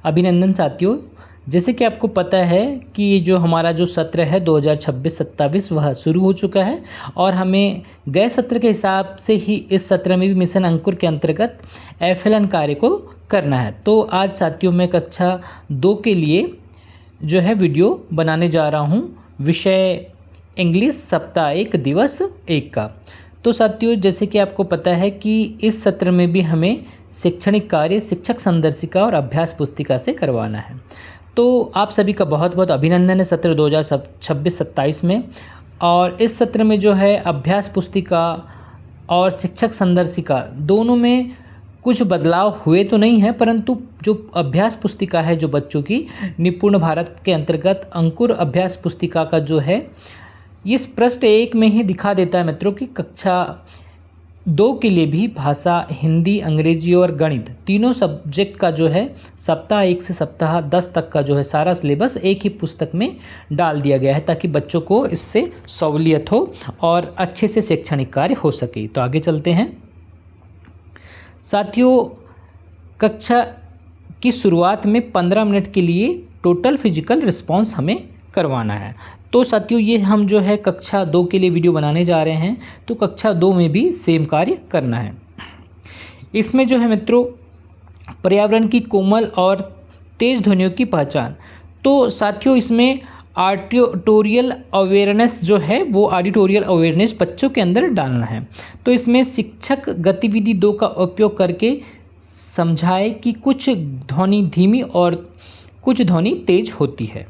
अभिनंदन साथियों। जैसे कि आपको पता है कि ये जो हमारा जो सत्र है 2026-27 वह शुरू हो चुका है और हमें गए सत्र के हिसाब से ही इस सत्र में भी मिशन अंकुर के अंतर्गत FLN कार्य को करना है। तो आज साथियों मैं कक्षा 2 के लिए जो है वीडियो बनाने जा रहा हूँ, विषय इंग्लिश सप्ताह 1 दिवस 1 का। तो साथियों जैसे कि आपको पता है कि इस सत्र में भी हमें शैक्षणिक कार्य शिक्षक संदर्शिका और अभ्यास पुस्तिका से करवाना है। तो आप सभी का बहुत बहुत अभिनंदन है सत्र 2026-27 में। और इस सत्र में जो है अभ्यास पुस्तिका और शिक्षक संदर्शिका दोनों में कुछ बदलाव हुए तो नहीं है, परंतु जो अभ्यास पुस्तिका है जो बच्चों की निपुण भारत के अंतर्गत अंकुर अभ्यास पुस्तिका का जो है इस पृष्ठ 1 में ही दिखा देता है मित्रों कि कक्षा 2 के लिए भी भाषा, हिंदी, अंग्रेजी और गणित तीनों सब्जेक्ट का जो है सप्ताह 1 से सप्ताह 10 तक का जो है सारा सिलेबस एक ही पुस्तक में डाल दिया गया है ताकि बच्चों को इससे सहूलियत हो और अच्छे से शैक्षणिक कार्य हो सके। तो आगे चलते हैं साथियों। कक्षा की शुरुआत में 15 मिनट के लिए टोटल फिजिकल रिस्पॉन्स हमें करवाना है। तो साथियों ये हम जो है कक्षा 2 के लिए वीडियो बनाने जा रहे हैं, तो कक्षा 2 में भी सेम कार्य करना है। इसमें जो है मित्रों पर्यावरण की कोमल और तेज ध्वनियों की पहचान। तो साथियों इसमें ऑडिटोरियल अवेयरनेस जो है वो ऑडिटोरियल अवेयरनेस बच्चों के अंदर डालना है। तो इसमें शिक्षक गतिविधि 2 का उपयोग करके समझाए कि कुछ ध्वनि धीमी और कुछ ध्वनि तेज होती है।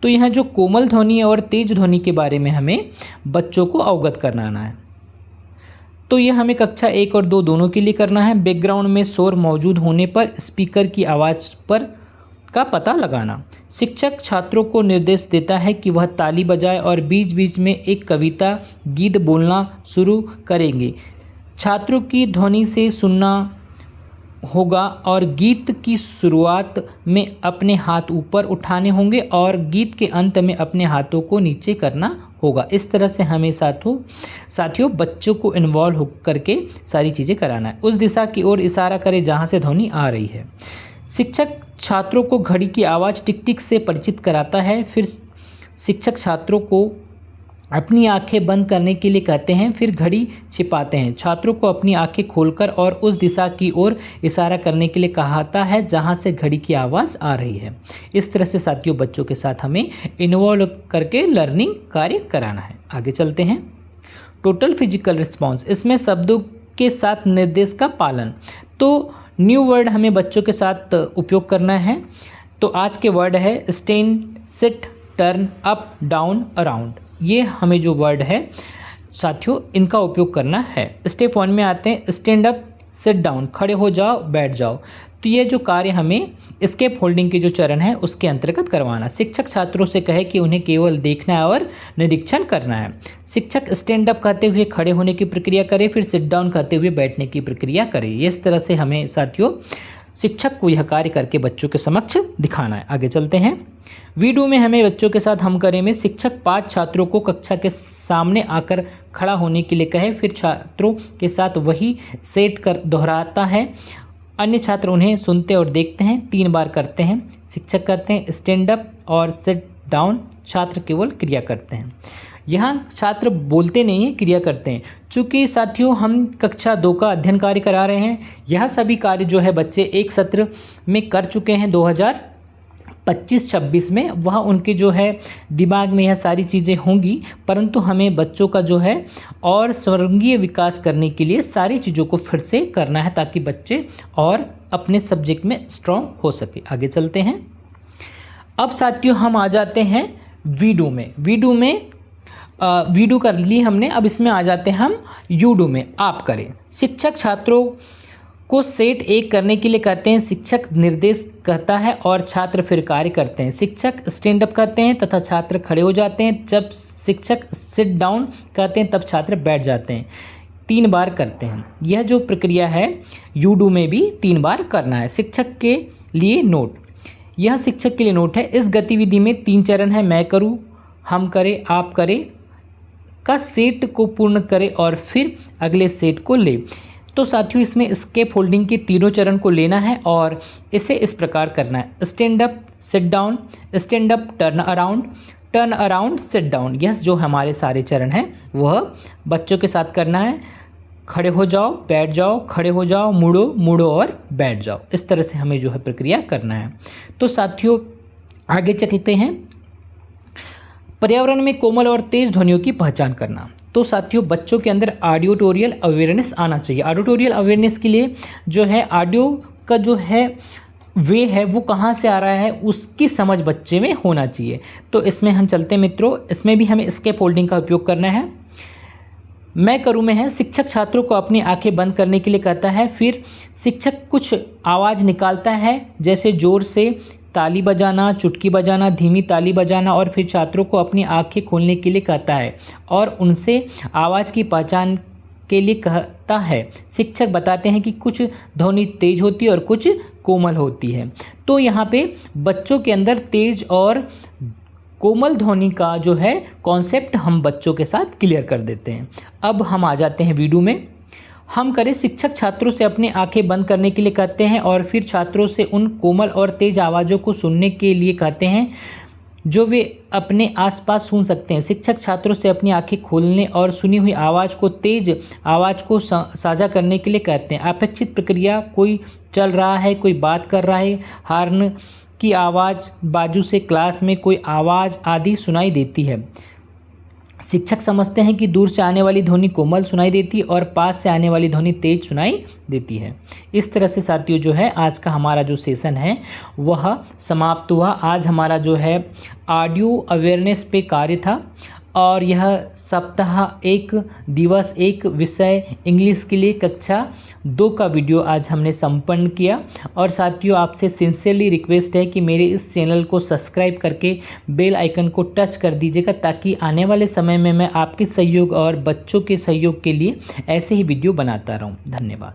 तो यहाँ जो कोमल ध्वनि और तेज ध्वनि के बारे में हमें बच्चों को अवगत कराना है। तो यह हमें कक्षा 1 और 2 दोनों के लिए करना है। बैकग्राउंड में शोर मौजूद होने पर स्पीकर की आवाज़ पर का पता लगाना। शिक्षक छात्रों को निर्देश देता है कि वह ताली बजाए और बीच बीच में एक कविता गीत बोलना शुरू करेंगे। छात्रों की ध्वनि से सुनना होगा और गीत की शुरुआत में अपने हाथ ऊपर उठाने होंगे और गीत के अंत में अपने हाथों को नीचे करना होगा। इस तरह से हमें साथियों बच्चों को इन्वॉल्व हो करके सारी चीज़ें कराना है। उस दिशा की ओर इशारा करें जहाँ से ध्वनि आ रही है। शिक्षक छात्रों को घड़ी की आवाज़ टिक टिक से परिचित कराता है। फिर शिक्षक छात्रों को अपनी आंखें बंद करने के लिए कहते हैं, फिर घड़ी छिपाते हैं। छात्रों को अपनी आंखें खोलकर और उस दिशा की ओर इशारा करने के लिए कहता है जहां से घड़ी की आवाज़ आ रही है। इस तरह से साथियों बच्चों के साथ हमें इन्वॉल्व करके लर्निंग कार्य कराना है। आगे चलते हैं। टोटल फिजिकल रिस्पॉन्स, इसमें शब्दों के साथ निर्देश का पालन। तो न्यू वर्ड हमें बच्चों के साथ उपयोग करना है। तो आज के वर्ड है stand, sit, turn, up, down, around. ये हमें जो वर्ड है साथियों इनका उपयोग करना है। स्टेप 1 में आते हैं स्टैंड अप, सिट डाउन, खड़े हो जाओ, बैठ जाओ। तो ये जो कार्य हमें एस्केप होल्डिंग के जो चरण है उसके अंतर्गत करवाना। शिक्षक छात्रों से कहे कि उन्हें केवल देखना है और निरीक्षण करना है। शिक्षक स्टैंड अप कहते हुए खड़े होने की प्रक्रिया करे, फिर सिट डाउन कहते हुए बैठने की प्रक्रिया करे। इस तरह से हमें साथियों शिक्षक को यह कार्य करके बच्चों के समक्ष दिखाना है। आगे चलते हैं। वीडियो में हमें बच्चों के साथ हम करें में शिक्षक 5 छात्रों को कक्षा के सामने आकर खड़ा होने के लिए कहे, फिर छात्रों के साथ वही सेट कर दोहराता है। अन्य छात्र उन्हें सुनते और देखते हैं। 3 बार करते हैं। शिक्षक कहते हैं स्टैंड अप और सिट डाउन, छात्र केवल क्रिया करते हैं। यहाँ छात्र बोलते नहीं हैं, क्रिया करते हैं। चूँकि साथियों हम कक्षा 2 का अध्ययन कार्य करा रहे हैं, यह सभी कार्य जो है बच्चे एक सत्र में कर चुके हैं 2025-26 में। वह उनके जो है दिमाग में यह सारी चीज़ें होंगी, परंतु हमें बच्चों का जो है और सर्वांगीण विकास करने के लिए सारी चीज़ों को फिर से करना है ताकि बच्चे और अपने सब्जेक्ट में स्ट्रॉन्ग हो सके। आगे चलते हैं। अब साथियों हम आ जाते हैं वीडियो में। वीडियो कर ली हमने, अब इसमें आ जाते हैं हम यूडू में। आप करें। शिक्षक छात्रों को सेट 1 करने के लिए कहते हैं। शिक्षक निर्देश कहता है और छात्र फिर कार्य करते हैं। शिक्षक स्टैंड अप कहते हैं तथा छात्र खड़े हो जाते हैं। जब शिक्षक सिट डाउन कहते हैं तब छात्र बैठ जाते हैं। 3 बार करते हैं। यह जो प्रक्रिया है यूडू में भी 3 बार करना है। शिक्षक के लिए नोट, यह शिक्षक के लिए नोट है। इस गतिविधि में 3 चरण है, मैं करूँ, हम करें, आप करें का सेट को पूर्ण करें और फिर अगले सेट को ले। तो साथियों इसमें स्केप होल्डिंग के तीनों चरण को लेना है और इसे इस प्रकार करना है। Stand up, sit down, stand up, turn around, sit down. यह जो हमारे सारे चरण हैं वह बच्चों के साथ करना है। खड़े हो जाओ, बैठ जाओ, खड़े हो जाओ, मुड़ो, मुड़ो और बैठ जाओ। इस तरह से हमें जो है प्रक्रिया करना है। तो साथियों आगे चलते हैं। पर्यावरण में कोमल और तेज ध्वनियों की पहचान करना। तो साथियों बच्चों के अंदर ऑडियोटोरियल अवेयरनेस आना चाहिए। ऑडियोटोरियल अवेयरनेस के लिए जो है ऑडियो का जो है वे है वो कहाँ से आ रहा है उसकी समझ बच्चे में होना चाहिए। तो इसमें हम चलते हैं मित्रों, इसमें भी हमें स्केप होल्डिंग का उपयोग करना है। मैं करूँ में है, शिक्षक छात्रों को अपनी आंखें बंद करने के लिए कहता है, फिर शिक्षक कुछ आवाज़ निकालता है जैसे ज़ोर से ताली बजाना, चुटकी बजाना, धीमी ताली बजाना, और फिर छात्रों को अपनी आंखें खोलने के लिए कहता है और उनसे आवाज़ की पहचान के लिए कहता है। शिक्षक बताते हैं कि कुछ ध्वनि तेज होती है और कुछ कोमल होती है। तो यहाँ पे बच्चों के अंदर तेज और कोमल ध्वनि का जो है कॉन्सेप्ट हम बच्चों के साथ क्लियर कर देते हैं। अब हम आ जाते हैं वीडियो में। हम करें, शिक्षक छात्रों से अपनी आंखें बंद करने के लिए कहते हैं और फिर छात्रों से उन कोमल और तेज आवाज़ों को सुनने के लिए कहते हैं जो वे अपने आसपास सुन सकते हैं। शिक्षक छात्रों से अपनी आंखें खोलने और सुनी हुई आवाज़ को तेज आवाज़ को साझा करने के लिए कहते हैं। अपेक्षित प्रक्रिया, कोई चल रहा है, कोई बात कर रहा है, हॉर्न की आवाज़, बाजू से क्लास में कोई आवाज़ आदि सुनाई देती है। शिक्षक समझते हैं कि दूर से आने वाली ध्वनि कोमल सुनाई देती है और पास से आने वाली ध्वनि तेज सुनाई देती है। इस तरह से साथियों जो है आज का हमारा जो सेशन है वह समाप्त हुआ। आज हमारा जो है ऑडियो अवेयरनेस पे कार्य था और यह सप्ताह 1 दिवस 1 विषय इंग्लिश के लिए कक्षा 2 का वीडियो आज हमने संपन्न किया। और साथियों आपसे सिंसियरली रिक्वेस्ट है कि मेरे इस चैनल को सब्सक्राइब करके बेल आइकन को टच कर दीजिएगा ताकि आने वाले समय में मैं आपके सहयोग और बच्चों के सहयोग के लिए ऐसे ही वीडियो बनाता रहूं। धन्यवाद।